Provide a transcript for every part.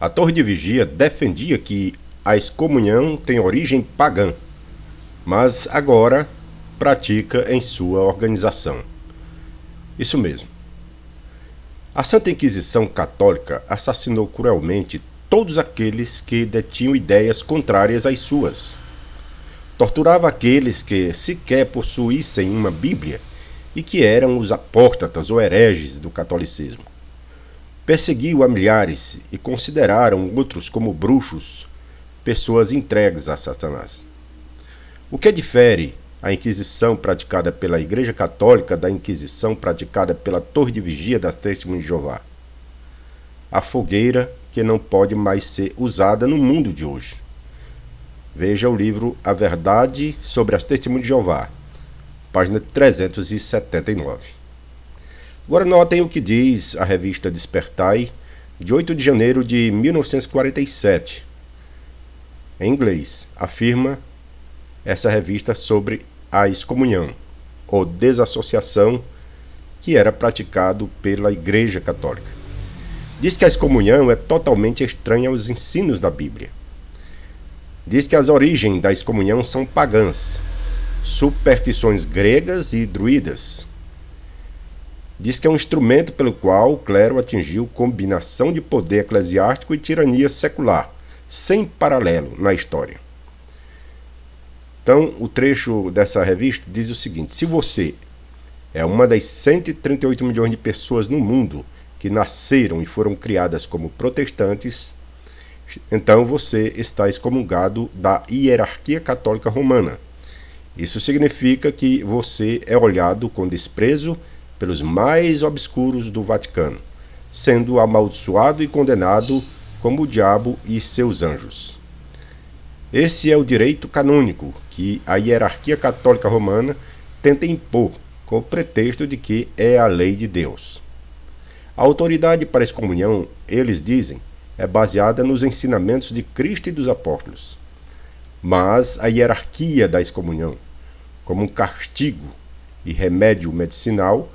A Torre de Vigia defendia que a excomunhão tem origem pagã, mas agora pratica em sua organização. Isso mesmo. A Santa Inquisição Católica assassinou cruelmente todos aqueles que detinham ideias contrárias às suas. Torturava aqueles que sequer possuíssem uma Bíblia e que eram os apóstatas ou hereges do catolicismo. Perseguiu a milhares e consideraram outros como bruxos, pessoas entregues a Satanás. O que difere a Inquisição praticada pela Igreja Católica da Inquisição praticada pela Torre de Vigia das Testemunhas de Jeová? A fogueira que não pode mais ser usada no mundo de hoje. Veja o livro A Verdade sobre as Testemunhas de Jeová, página 379. Agora notem o que diz a revista Despertai, de 8 de janeiro de 1947. Em inglês, afirma essa revista sobre a excomunhão, ou desassociação, que era praticado pela Igreja Católica. Diz que a excomunhão é totalmente estranha aos ensinos da Bíblia. Diz que as origens da excomunhão são pagãs, superstições gregas e druidas. Diz que é um instrumento pelo qual o clero atingiu combinação de poder eclesiástico e tirania secular, sem paralelo na história. Então, o trecho dessa revista diz o seguinte: se você é uma das 138 milhões de pessoas no mundo que nasceram e foram criadas como protestantes, então você está excomungado da hierarquia católica romana. Isso significa que você é olhado com desprezo pelos mais obscuros do Vaticano, sendo amaldiçoado e condenado como o diabo e seus anjos. Esse é o direito canônico que a hierarquia católica romana tenta impor com o pretexto de que é a lei de Deus. A autoridade para a excomunhão, eles dizem, é baseada nos ensinamentos de Cristo e dos apóstolos. Mas a hierarquia da excomunhão, como um castigo e remédio medicinal,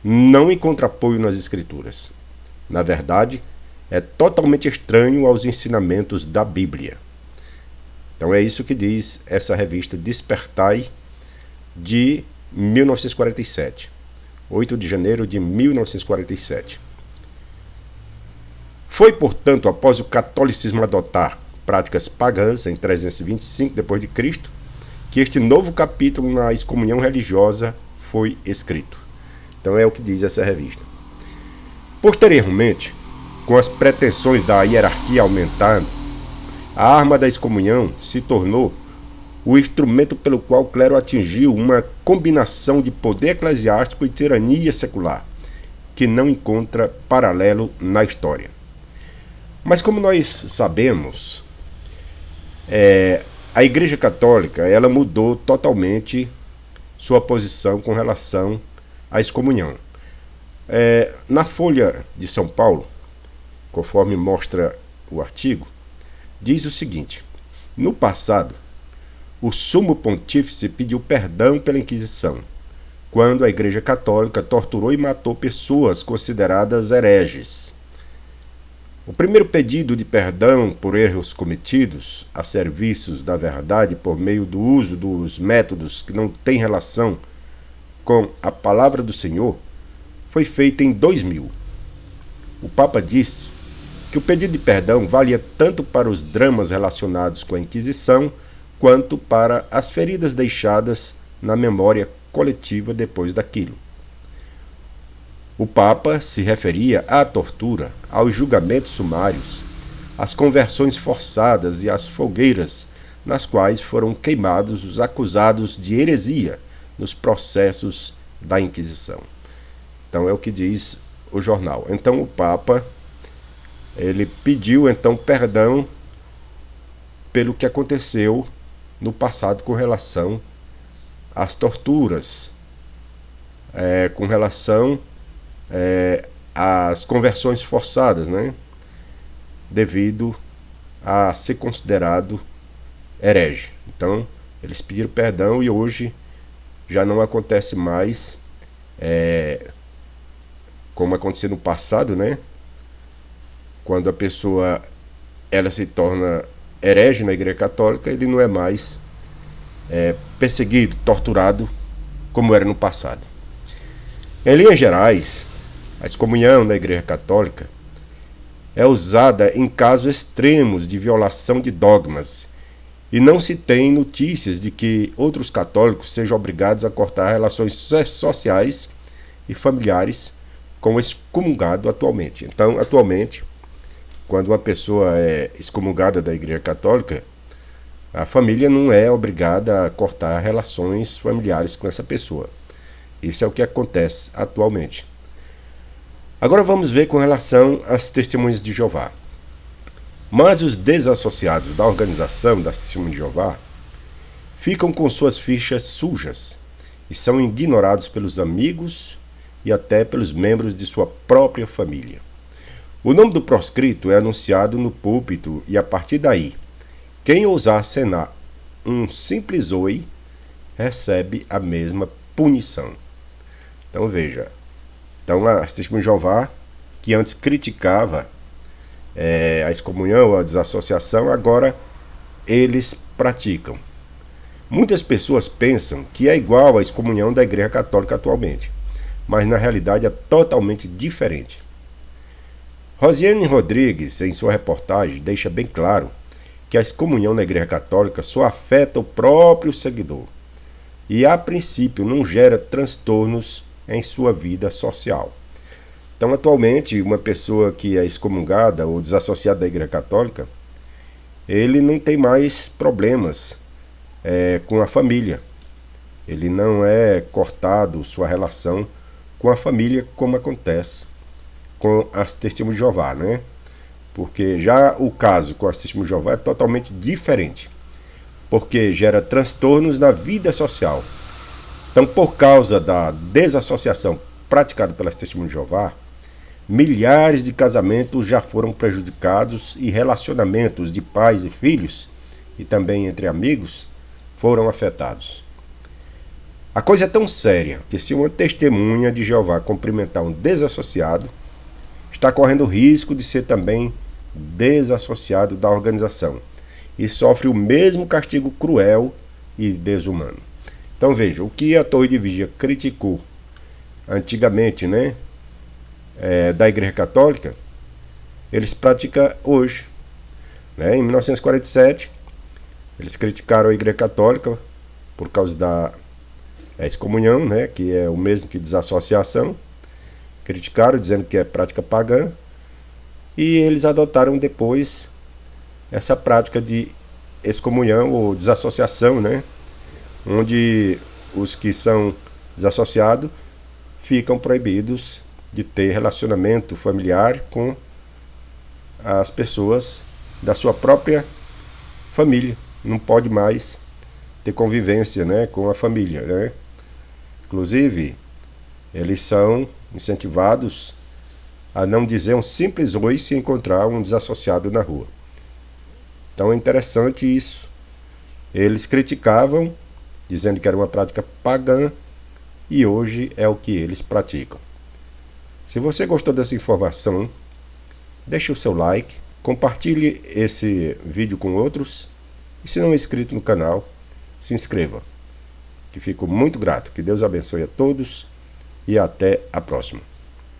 não encontra apoio nas Escrituras. Na verdade, é totalmente estranho aos ensinamentos da Bíblia. Então é isso que diz essa revista Despertai, de 1947. 8 de janeiro de 1947. Foi, portanto, após o catolicismo adotar práticas pagãs em 325 d.C., que este novo capítulo na excomunhão religiosa foi escrito. Então é o que diz essa revista. Posteriormente, com as pretensões da hierarquia aumentando, a arma da excomunhão se tornou o instrumento pelo qual o clero atingiu uma combinação de poder eclesiástico e tirania secular, que não encontra paralelo na história. Mas como nós sabemos, a Igreja Católica ela mudou totalmente sua posição com relação à excomunhão. Na Folha de São Paulo, conforme mostra o artigo, diz o seguinte: no passado, o Sumo Pontífice pediu perdão pela Inquisição, quando a Igreja Católica torturou e matou pessoas consideradas hereges. O primeiro pedido de perdão por erros cometidos a serviços da verdade por meio do uso dos métodos que não têm relação com a palavra do Senhor foi feito em 2000. O Papa disse que o pedido de perdão valia tanto para os dramas relacionados com a Inquisição quanto para as feridas deixadas na memória coletiva depois daquilo. O Papa se referia à tortura, aos julgamentos sumários, às conversões forçadas e às fogueiras nas quais foram queimados os acusados de heresia nos processos da Inquisição. Então é o que diz o jornal. Então o Papa ele pediu então perdão pelo que aconteceu no passado com relação às torturas, com relação às conversões forçadas, né? Devido a ser considerado herege. Então, eles pediram perdão e hoje já não acontece mais como aconteceu no passado, né? Quando a pessoa ela se torna herege na Igreja Católica, ele não é mais perseguido, torturado, como era no passado. Em linhas gerais, a excomunhão na Igreja Católica é usada em casos extremos de violação de dogmas, e não se tem notícias de que outros católicos sejam obrigados a cortar relações sociais e familiares com o excomungado atualmente. Então, atualmente, quando uma pessoa é excomungada da Igreja Católica, a família não é obrigada a cortar relações familiares com essa pessoa. Isso é o que acontece atualmente. Agora vamos ver com relação às testemunhas de Jeová. Mas os desassociados da organização das Testemunhas de Jeová ficam com suas fichas sujas e são ignorados pelos amigos e até pelos membros de sua própria família. O nome do proscrito é anunciado no púlpito e a partir daí, quem ousar acenar um simples oi recebe a mesma punição. Então veja, as Testemunhas de Jeová, que antes criticava a excomunhão, a desassociação, agora eles praticam. Muitas pessoas pensam que é igual à excomunhão da Igreja Católica atualmente, mas na realidade é totalmente diferente. Rosiane Rodrigues, em sua reportagem, deixa bem claro que a excomunhão na Igreja Católica só afeta o próprio seguidor e, a princípio, não gera transtornos em sua vida social. Então, atualmente, uma pessoa que é excomungada ou desassociada da Igreja Católica, ele não tem mais problemas com a família. Ele não é cortado sua relação com a família, como acontece com as Testemunhas de Jeová, né? Porque já o caso com as Testemunhas de Jeová é totalmente diferente, porque gera transtornos na vida social. Então, por causa da desassociação praticada pelas Testemunhas de Jeová, milhares de casamentos já foram prejudicados e relacionamentos de pais e filhos, e também entre amigos, foram afetados. A coisa é tão séria que se uma testemunha de Jeová cumprimentar um desassociado, está correndo o risco de ser também desassociado da organização e sofre o mesmo castigo cruel e desumano. Então veja, o que a Torre de Vigia criticou antigamente, né, da Igreja Católica, eles praticam hoje. Né? Em 1947, eles criticaram a Igreja Católica por causa da excomunhão, né, que é o mesmo que desassociação. Criticaram, dizendo que é prática pagã, e eles adotaram depois essa prática de excomunhão ou desassociação, né, onde os que são desassociados ficam proibidos de ter relacionamento familiar com as pessoas da sua própria família. Não pode mais ter convivência, né, com a família, né? Inclusive, eles são incentivados a não dizer um simples oi se encontrar um desassociado na rua. Então é interessante isso. Eles criticavam, dizendo que era uma prática pagã, e hoje é o que eles praticam. Se você gostou dessa informação, deixe o seu like, compartilhe esse vídeo com outros, e se não é inscrito no canal, se inscreva, que fico muito grato. Que Deus abençoe a todos e até a próxima.